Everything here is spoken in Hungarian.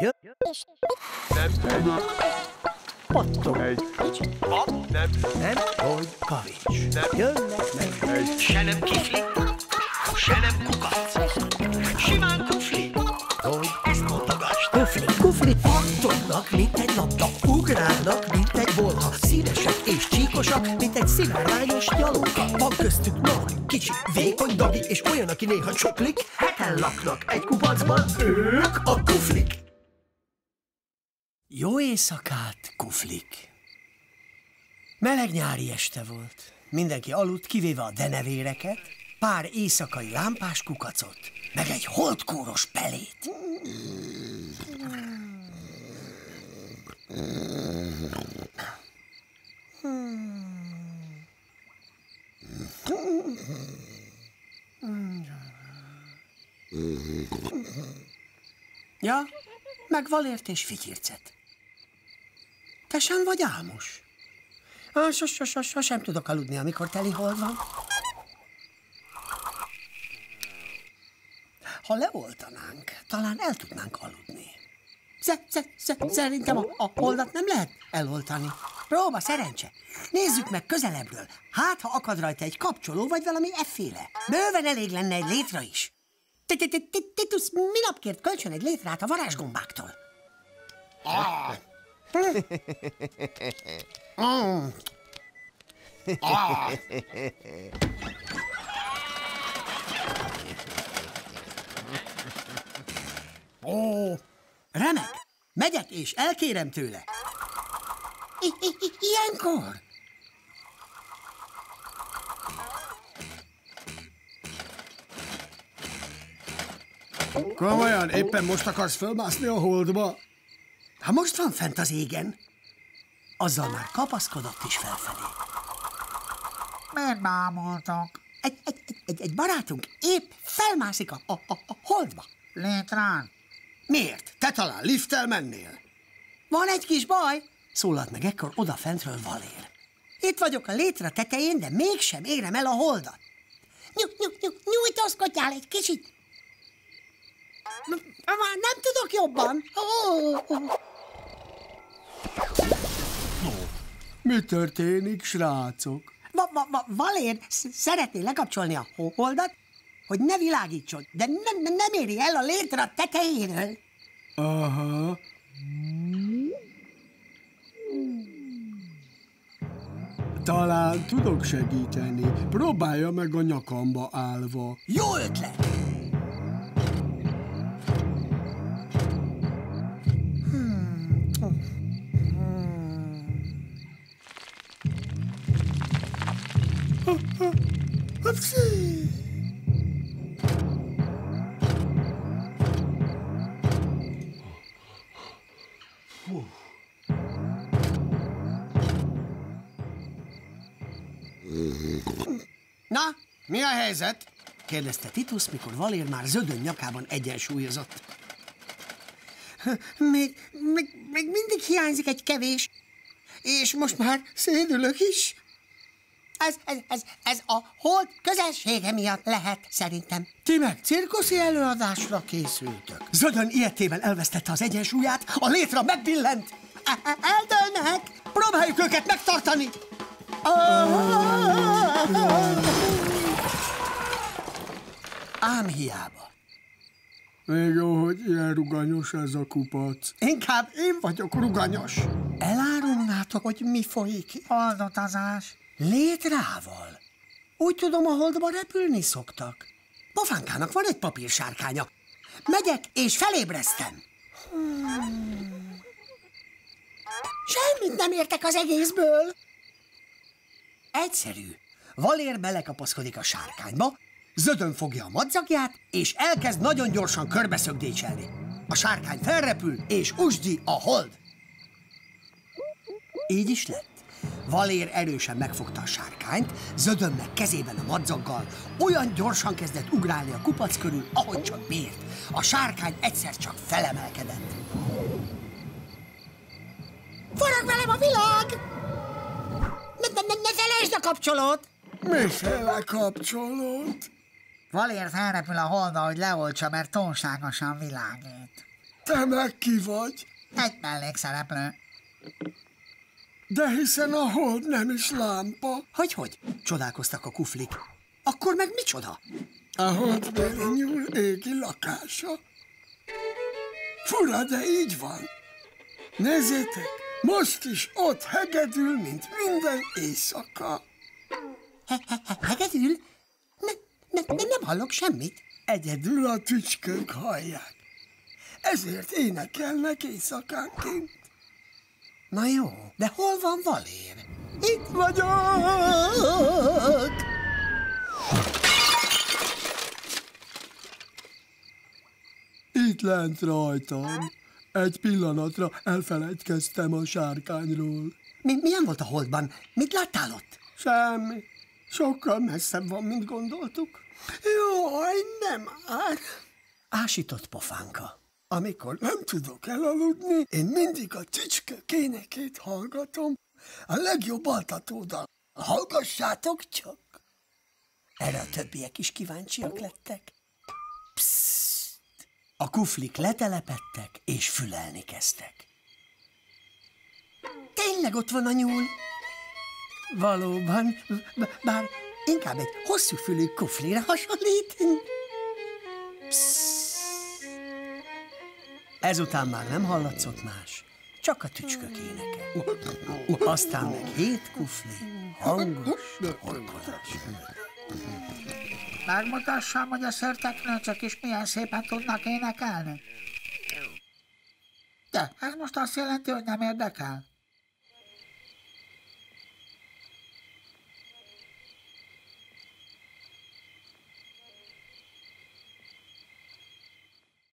Nem. Pattog. Kicsit. Nem. Hogy kavics. Jönnek meg. Se nem kifli, se nem kukac. Simán kufli. Hogy? Ezt mondogasd. Kufli. Pattognak, mint egy labda. Ugrálnak, mint egy bolha. Színesek és csíkosak, mint egy szivárványos nyalóka. Van köztük nagy, kicsi, vékony Dagi, és olyan, aki néha csoklik. Heten laknak egy kupacban, ők a kuflik. Jó éjszakát, kuflik! Meleg nyári este volt. Mindenki aludt, kivéve a denevéreket, pár éjszakai lámpás kukacot, meg egy holdkóros pelét. Ja, meg Valért és Fityircet. Te sem vagy álmos? Sosem tudok aludni, amikor teli hold van. Ha leoltanánk, talán el tudnánk aludni. Szerintem a holdat nem lehet eloltani. Próba, szerencse. Nézzük meg közelebbről. Hát, ha akad rajta egy kapcsoló, vagy valami efféle. Bőven elég lenne egy létra is. Titus minap kért kölcsön egy létrát a varázsgombáktól. Ó, remek! Megyek és elkérem tőle. Ilyenkor? Komolyan, éppen most akarsz fölmászni a holdba? Ha most van fent az égen, azzal már kapaszkodott is felfelé. Miért bámultok? Egy barátunk épp felmászik a holdba. Létrán? Miért? Te talán lifttel mennél? Van egy kis baj, szólalt meg ekkor odafentről Valér. Itt vagyok a létre tetején, de mégsem érem el a holdat. Nyújtózkodjál egy kicsit. Nem tudok jobban. Mi történik, srácok? Valér szeretné lekapcsolni a holdat, hogy ne világítson, de nem éri el a létre tetejéről. Aha. Talán tudok segíteni. Próbálja meg a nyakamba állva. Jó ötlet! Na, mi a helyzet? Kérdezte Titus, mikor Valér már zödön nyakában egyensúlyozott. Még mindig hiányzik egy kevés, és most már szédülök is. Ez a hold közelsége miatt lehet, szerintem. Ti meg cirkuszi előadásra készültök. Zödön ilyetében elvesztette az egyensúlyát, a létre megbillent. Eldőlnek! Próbáljuk őket megtartani! Ám hiába. Még jó, hogy ilyen ruganyos ez a kupac. Inkább én vagyok ruganyos. Elárulnátok, hogy mi folyik? Holdutazás. Létrával. Úgy tudom, a holdba repülni szoktak. Pofánkának van egy papírsárkánya. Megyek és felébreztem. Semmit nem értek az egészből. Egyszerű. Valér belekapaszkodik a sárkányba, Zödön fogja a madzagját, és elkezd nagyon gyorsan körbeszögdécselni. A sárkány felrepül, és usdi a hold. Így is lett. Valér erősen megfogta a sárkányt, Zödön meg kezében a madzaggal olyan gyorsan kezdett ugrálni a kupac körül, ahogy csak bírt. A sárkány egyszer csak felemelkedett. Forog velem a világ! Ne felejtsd a kapcsolót! Miféle kapcsolót? Valér felrepül a holdba, hogy leoltsa, mert túlságosan világít. Te meg ki vagy? Egy mellékszereplő. De hiszen a hold nem is lámpa. Hogy? Csodálkoztak a kuflik. Akkor meg micsoda? A holdbéli nyúl égi lakása. Fura, de így van. Nézzétek, most is ott hegedül, mint minden éjszaka. Hegedül? Nem hallok semmit. Egyedül a tücskök hallják. Ezért énekelnek éjszakánként. Na jó, de hol van Valér? Itt vagyok! Itt lent rajtam. Egy pillanatra elfelejtkeztem a sárkányról. Milyen volt a holdban? Mit láttál ott? Semmi. Sokkal messzebb van, mint gondoltuk. Jaj, nem már. Ásított pofánka. Amikor nem tudok elaludni, én mindig a tücskök énekét hallgatom. A legjobb altatódal. Hallgassátok csak! Erre a többiek is kíváncsiak lettek. Pssst! A kuflik letelepedtek, és fülelni kezdtek. Tényleg ott van a nyúl? Valóban, bár inkább egy hosszú fülű kuflira hasonlít. Pssst! Ezután már nem hallatszott más, csak a tücskök éneke. Aztán meg 7 kufli, hangos horkolás. Megmutassam, hogy a szörteknőcsök is milyen szépen tudnak énekelni. De ez most azt jelenti, hogy nem érdekel?